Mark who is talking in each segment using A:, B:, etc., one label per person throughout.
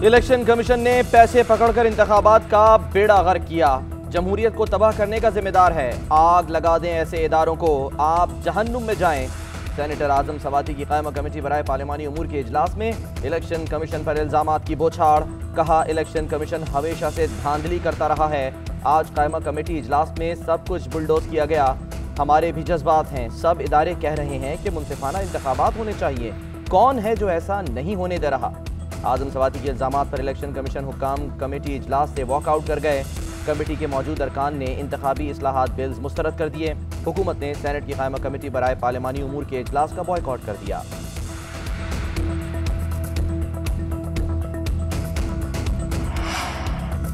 A: Election commission ने पैसे पकड़कर इंतखाबात का बेड़ा गर्क किया। जमहूरियत को तबाह करने का जिम्मेदार है। आग लगा दें ऐसे इदारों को, आप जहन्नुम में जाएं। सेनेटर आजम सवाती की कायमा कमेटी बराए पार्लिमानी उमूर के इजलास में इलेक्शन कमीशन पर इल्जामात की बौछार। कहा, इलेक्शन कमीशन हमेशा से धांधली करता रहा है। आज कायमा कमेटी इजलास में सब कुछ बुलडोज किया गया। हमारे भी जज्बात हैं। सब इदारे कह रहे हैं कि मुनसिफाना इंतखाबात होने चाहिए। कौन है जो ऐसा नहीं होने दे रहा? आजम सवाती के इल्जामात पर इलेक्शन कमीशन हुक्काम कमेटी इजलास से वॉकआउट कर गए। कमेटी के मौजूद अरकान ने इंतखाबी इस्लाहात बिल्स मुस्तरद कर दिए। हुकूमत ने सेनेट की कायमा कमेटी बराए पार्लिमानी उमूर के इजलास का बॉयकॉट कर दिया।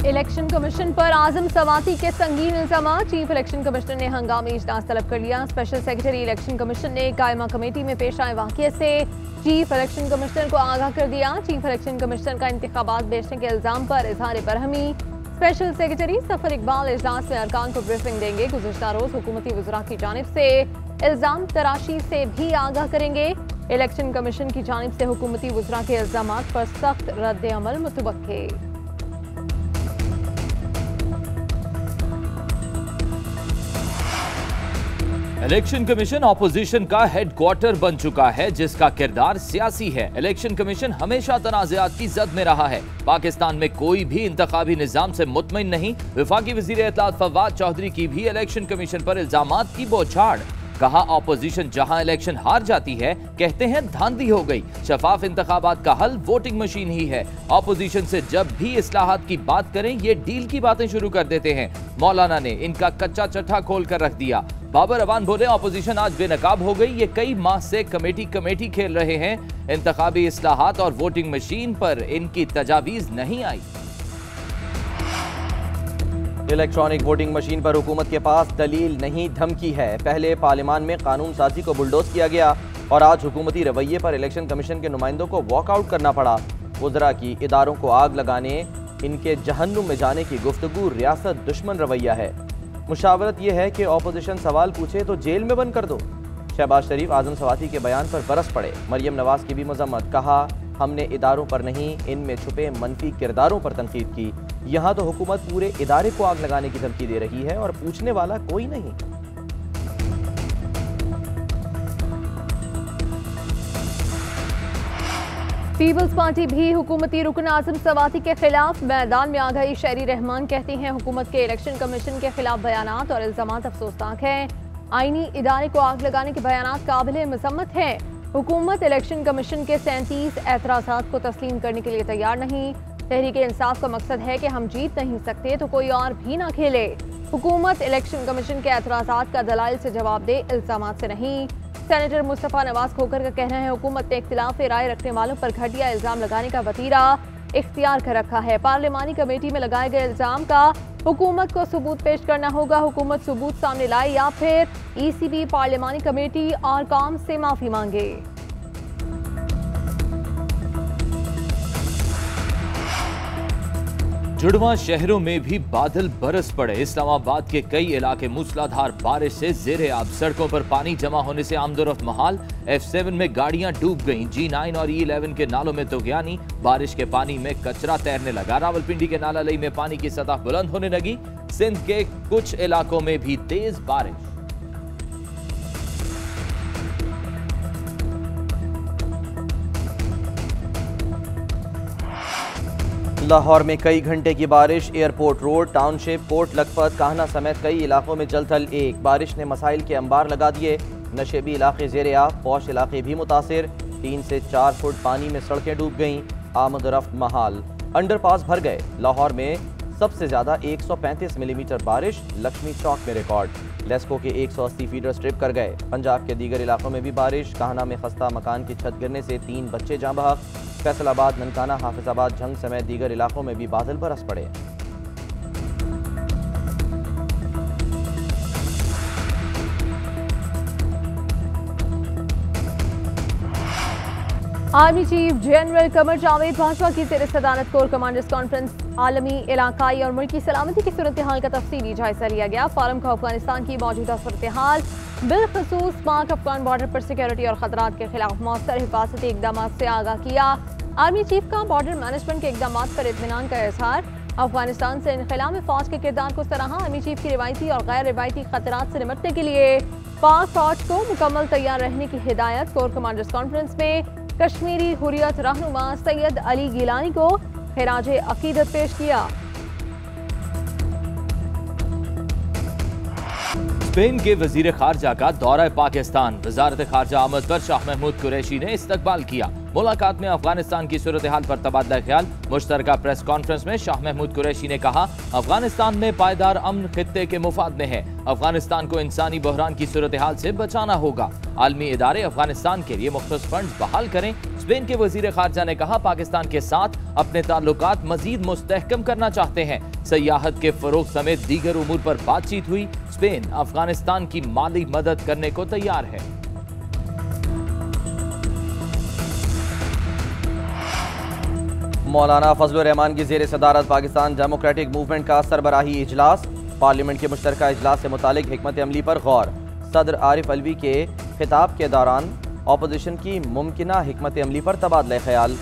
B: इलेक्शन कमीशन पर आजम सवाती के संगीन इल्जाम। चीफ इलेक्शन कमिश्नर ने हंगामी इजलास तलब कर लिया। स्पेशल सेक्रेटरी इलेक्शन कमीशन ने कायमा कमेटी में पेश आए वाक़ये से चीफ इलेक्शन कमिश्नर को आगाह कर दिया। चीफ इलेक्शन कमिश्नर का इंतखाबात बेचने के इल्जाम पर इजहार बरहमी। स्पेशल सेक्रेटरी सफर इकबाल इजलास में अरकान को ब्रीफिंग देंगे। गुज़िश्ता रोज हुकूमती वज़रा की जानिब से इल्जाम तराशी से भी आगाह करेंगे। इलेक्शन कमीशन की जानिब से हुकूमती वज़रा के इल्जामात पर सख्त रद्द अमल मुतवक्के।
C: इलेक्शन कमीशन ऑपोजिशन का हेडक्वार्टर बन चुका है, जिसका किरदार सियासी है। इलेक्शन कमीशन हमेशा तनाज़ात की जद में रहा है। पाकिस्तान में कोई भी इंतखाबी निजाम से मुतमईन नहीं। वफाकी वज़ीर इत्तलात फवाद चौधरी की भी इलेक्शन कमीशन पर इल्जामात की बौछार। कहा, ऑपोजिशन जहां इलेक्शन हार जाती है कहते हैं धांधली हो गई। शफाफ इंतखाबात का हल वोटिंग मशीन ही है। ऑपोजिशन से जब भी इस्लाहात की बात करें ये डील की बातें शुरू कर देते हैं। मौलाना ने इनका कच्चा चट्टा खोल कर रख दिया। बाबर अवान बोले, ऑपोजिशन आज बेनकाब हो गई। ये कई माह से कमेटी खेल रहे हैं। इंतखाबी इस्लाहात और वोटिंग मशीन पर इनकी तजावीज नहीं आई।
A: इलेक्ट्रॉनिक वोटिंग मशीन पर हुकूमत के पास दलील नहीं धमकी है। पहले पार्लियामान में कानून साजी को बुलडोज किया गया और आज हुकूमती रवैये पर इलेक्शन कमीशन के नुमाइंदों को वॉकआउट करना पड़ा। वज़रा की इदारों को आग लगाने, इनके जहन्नुम में जाने की गुफ्तगू रियासत दुश्मन रवैया है। मुशावरत यह है कि ऑपोजिशन सवाल पूछे तो जेल में बंद कर दो। शहबाज शरीफ आजम सवाती के बयान पर बरस पड़े। मरियम नवाज की भी मजम्मत। कहा, हमने इदारों पर नहीं, इनमें छुपे मनफी किरदारों पर तनकीद की। यहाँ तो हुकूमत पूरे इदारे को आग लगाने की धमकी दे रही है और पूछने वाला कोई नहीं।
B: पीपल्स पार्टी भी हुकूमती रुकन आजम सवाती के खिलाफ मैदान में आ गई। शहरी रहमान कहती हैं, हुकूमत के इलेक्शन कमीशन के खिलाफ बयानात और इल्जामात अफसोसनाक हैं। आईनी इदारे को आग लगाने के बयानात काबिल मजम्मत हैं। हुकूमत इलेक्शन कमीशन के 37 एतराज़ात को तस्लीम करने के लिए तैयार नहीं। तहरीक इंसाफ का मकसद है कि हम जीत नहीं सकते तो कोई और भी ना खेले। हुकूमत इलेक्शन कमीशन के एतराज़ात का दलाइल से जवाब दे, इल्जामात से नहीं। सेनेटर मुस्तफ़ा नवाज खोकर का कहना है, हुकूमत ने इख्तिलाफ राय रखने वालों पर घटिया इल्जाम लगाने का वतीरा इख्तियार कर रखा है। पार्लिमानी कमेटी में लगाए गए इल्जाम का हुकूमत को सबूत पेश करना होगा। हुकूमत सबूत सामने लाए या फिर ECB पार्लिमानी कमेटी और काम से माफी मांगे।
C: जुड़वा शहरों में भी बादल बरस पड़े। इस्लामाबाद के कई इलाके मूसलाधार बारिश से ज़ेरे आब। सड़कों पर पानी जमा होने से आमदोरफ्त महाल। F7 में गाड़ियां डूब गईं। G9 और E11 के नालों में तुग़यानी। बारिश के पानी में कचरा तैरने लगा। रावलपिंडी के नाला लई में पानी की सतह बुलंद होने लगी। सिंध के कुछ इलाकों में भी तेज बारिश।
A: लाहौर में कई घंटे की बारिश। Airport road, township, Kot Lakhpat, Kahna समेत कई इलाकों में जलथल एक। बारिश ने मसाइल के अंबार लगा दिए। नशेबी इलाके ज़ेरे आब, पौश इलाके भी मुतासिर। 3 से 4 फुट पानी में सड़कें डूब गईं। आमद रफ्त महाल। अंडरपास भर गए। लाहौर में सबसे ज़्यादा 135 मिलीमीटर बारिश लक्ष्मी चौक में रिकॉर्ड। लेस्को के 180 फीडर स्ट्रिप कर गए। पंजाब के दीगर इलाकों में भी बारिश। काहना में खस्ता मकान की छत गिरने से 3 बच्चे जाँ बहक। फैसलाबाद, ननकाना, हाफिजाबाद, झंग समेत दीगर इलाकों में भी बादल बरस पड़े।
B: Army chief general Qamar Javed Bajwa की ज़ेर सदारत कोर कमांडर्स कॉन्फ्रेंस आलमी, इलाकाई और मुल्की सलामती की सूरत हाल का तफसीली जायजा लिया गया। फोरम को अफगानिस्तान की मौजूदा सूरत हाल, बिलखसूस पाक अफगान बॉर्डर पर सिक्योरिटी और खतरात के खिलाफ मौसर हिफाजती इकदाम से आगाह किया। आर्मी चीफ का बॉर्डर मैनेजमेंट के इकदाम पर इत्मीनान का इजहार। अफगानिस्तान से इनखला में फौज के किरदार को सराहा। आर्मी चीफ की रिवायती और गैर रिवायती खतरात से निपटने के लिए पाक फौज को मुकम्मल तैयार रहने की हिदायत। कोर कमांडर्स कॉन्फ्रेंस में कश्मीरी हुर्रियत रहनुमा सैयद अली गिलानी को खिराज अकीदत पेश किया।
C: स्पेन के वजीर खारजा का दौरा पाकिस्तान। वजारत खारजा आमद पर शाह महमूद कुरैशी ने इस्तकबाल किया। मुलाकात में अफगानिस्तान की सूरत हाल पर तबादला ख्याल। मुश्तरका प्रेस कॉन्फ्रेंस में शाह महमूद कुरैशी ने कहा, अफगानिस्तान में पायदार अमन खित्ते के मुफाद में है। अफगानिस्तान को इंसानी बहरान की सूरत हाल से बचाना होगा। आलमी इदारे अफगानिस्तान के लिए मुख्तस फंड बहाल करें। स्पेन के वजीर खारजा ने कहा, पाकिस्तान के साथ अपने ताल्लुकात मजीद मुस्तहकम करना चाहते हैं। सयाहत के फरोग समेत दीगर उमूर पर बातचीत हुई। स्पेन अफगानिस्तान की माली मदद करने को तैयार है।
A: मौलाना फजलुर रहमान की ज़ेर सदारत पाकिस्तान डेमोक्रेटिक मूवमेंट का सरबराही इजलास। पार्लियामेंट के मुश्तरका इजलास से मुतालिक हिकमत अमली पर गौर। सदर आरिफ अलवी के खिताब के दौरान अपोजिशन की मुमकिना हिकमत अमली पर तबादला ख्याल।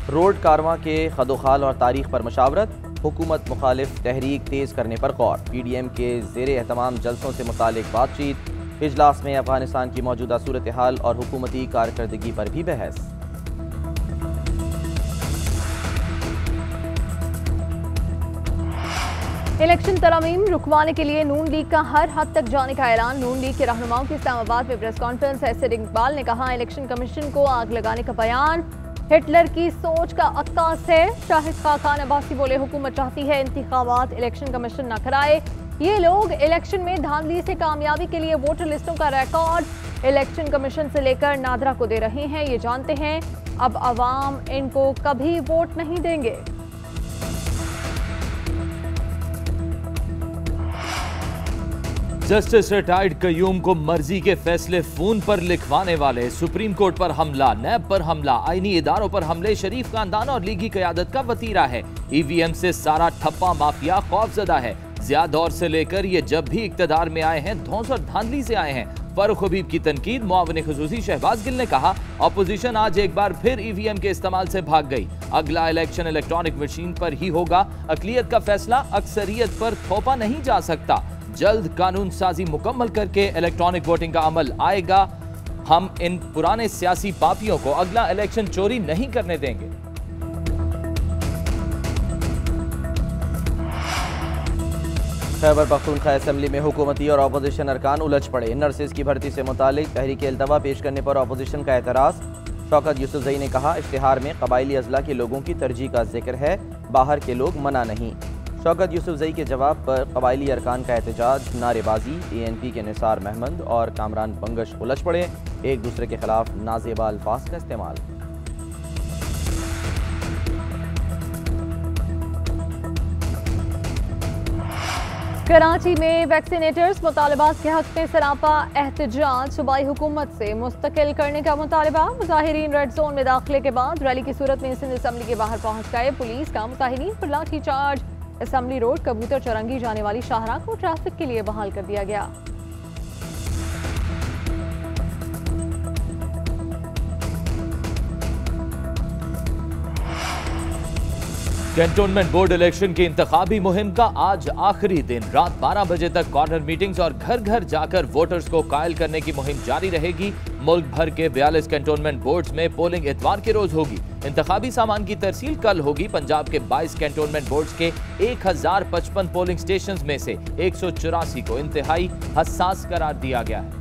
A: रोड कारवां के खदोखाल और तारीख पर मशावरत। हुकूमत मुखालिफ तहरीक तेज़ करने पर गौर। PDM के ज़ेर एहतमाम जलसों से मुतालिक बातचीत। इजलास में अफगानिस्तान की मौजूदा सूरत हाल और हुकूमती कारकर्दगी पर भी बहस।
B: इलेक्शन तरमीम रुकवाने के लिए नून लीग का हर हद तक जाने का ऐलान। नून लीग के रहनुमाओं की इस्लामाबाद में प्रेस कॉन्फ्रेंस। एसिड इकबाल ने कहा, इलेक्शन कमीशन को आग लगाने का बयान हिटलर की सोच का अक्कास है। शाहिद खान अब्बासी बोले, हुकूमत चाहती है इंतखाबात इलेक्शन कमीशन न कराए। ये लोग इलेक्शन में धांधली से कामयाबी के लिए वोटर लिस्टों का रिकॉर्ड इलेक्शन कमीशन से लेकर नादरा को दे रहे हैं। ये जानते हैं अब अवाम इनको कभी वोट नहीं देंगे।
C: जस्टिस रिटायर्ड कयूम को मर्जी के फैसले फोन पर लिखवाने वाले। सुप्रीम कोर्ट पर हमला, नैब पर हमला, आईनी इदारों पर हमले। शरीफ खानदान और लीगी क़यादत का वतीरा है। EVM से सारा ठप्पा माफिया खौफजदा है। ज़िया दौर से लेकर ये जब भी इक्तदार में आए हैं, धौंस और धांधली से आए हैं। फारूक हबीब की तनकीद। मुआविन खुसूसी शहबाज गिल ने कहा, अपोजिशन आज एक बार फिर EVM के इस्तेमाल से भाग गई। अगला इलेक्शन इलेक्ट्रॉनिक मशीन पर ही होगा। अकलियत का फैसला अक्सरियत पर थोपा नहीं जा सकता। जल्द कानून साजी मुकम्मल करके इलेक्ट्रॉनिक वोटिंग का अमल आएगा। हम इन पुराने सियासी पापियों को अगला इलेक्शन चोरी नहीं करने देंगे।
A: खैबर पख्तूनख्वा असेंबली में हुकूमती और अपोजिशन अरकान उलझ पड़े। नर्सेज की भर्ती से मुतालिक तहरीक अल्तवा पेश करने पर अपोजिशन का एतराज़। शौकत यूसुफजई ने कहा, इश्तिहार में कबायली अजला के लोगों की तरजीह का जिक्र है, बाहर के लोग मना नहीं। शौकत यूसुफजई के जवाब पर कबायली अरकान का एहतजाज, नारेबाजी। ANP के निसार महमद और कामरान बंगश उलझ पड़े। एक दूसरे के खिलाफ नाजेबा अल्फाज का इस्तेमाल।
B: कराची में वैक्सीनेटर्स मुतालबात के हक में सरापा एहतजाज। सूबाई हुकूमत से मुस्तकिल करने का मुतालबा। मुजाहिरीन रेड जोन में दाखिले के बाद रैली की सूरत में सिंध असम्बली के बाहर पहुंच गए। पुलिस का मुजाहिरीन पर लाठी चार्ज। असम्बली रोड कबूतर चरंगी जाने वाली शाहराह को ट्रैफिक के लिए बहाल कर दिया गया।
C: कैंटोनमेंट बोर्ड इलेक्शन की इंतखाबी मुहिम का आज आखिरी दिन। रात 12 बजे तक कॉर्नर मीटिंग्स और घर घर जाकर वोटर्स को कायल करने की मुहिम जारी रहेगी। मुल्क भर के 42 कैंटोनमेंट बोर्ड्स में पोलिंग इतवार के रोज होगी। इंतखाबी सामान की तरसील कल होगी। पंजाब के 22 कैंटोनमेंट बोर्ड्स के 1055 पोलिंग स्टेशन में से 184 को इंतहाई हसास करार दिया गया है।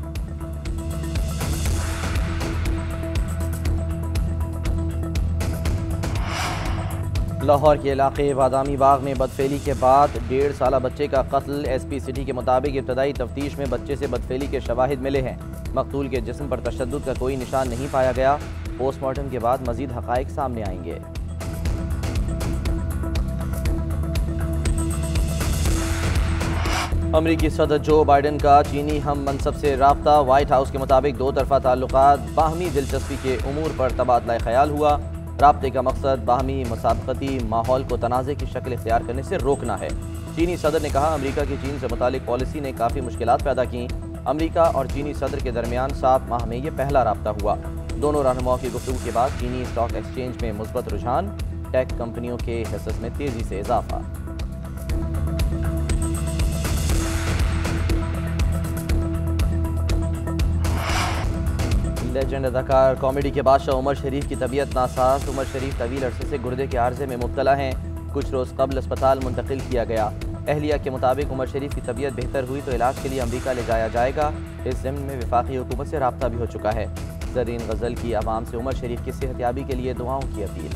A: लाहौर के इलाके बादामी बाग में बदफेली के बाद 1.5 साला बच्चे का कत्ल। SP सिटी के मुताबिक इब्तदाई तफ्तीश में बच्चे से बदफेली के शवाहिद मिले हैं। मकतूल के जिस्म पर तशद्दुद का कोई निशान नहीं पाया गया। पोस्टमार्टम के बाद मजीद हकाइक सामने आएंगे। अमरीकी सदर जो बाइडन का चीनी हम मनसब से राब्ता। व्हाइट हाउस के मुताबिक दो तरफा ताल्लुकात बाहमी दिलचस्पी के उमूर पर तबादला ख्याल हुआ। राब्ते का मकसद बाहमी मुसाबकती माहौल को तनाज़े की शक्ल इख्तियार करने से रोकना है। चीनी सदर ने कहा, अमरीका की चीन से मुतालिक पॉलिसी ने काफ़ी मुश्किलात पैदा की। अमरीका और चीनी सदर के दरमियान 7 माह में ये पहला राब्ता हुआ। दोनों रहनुमाओं की गुफ्तगू के बाद चीनी स्टॉक एक्सचेंज में मुस्बत रुझान, टेक कंपनियों के हिस्सों में तेजी से इजाफा। लेजेंड अदाकार कॉमेडी के बादशाह उमर शरीफ की तबीयत नासाज। उमर शरीफ तवील अरसे से गुर्दे के आर्जे में मुब्तला हैं। कुछ रोज़ कबल अस्पताल मुंतकिल किया गया। अहलिया के मुताबिक उमर शरीफ की तबीयत बेहतर हुई तो इलाज के लिए अमरीका ले जाया जाएगा। इस ज़िम्न में वफाकी हुकूमत से रब्ता भी हो चुका है। ज़रीन गज़ल की आवाम से उमर शरीफ की सेहतयाबी के लिए दुआओं की अपील।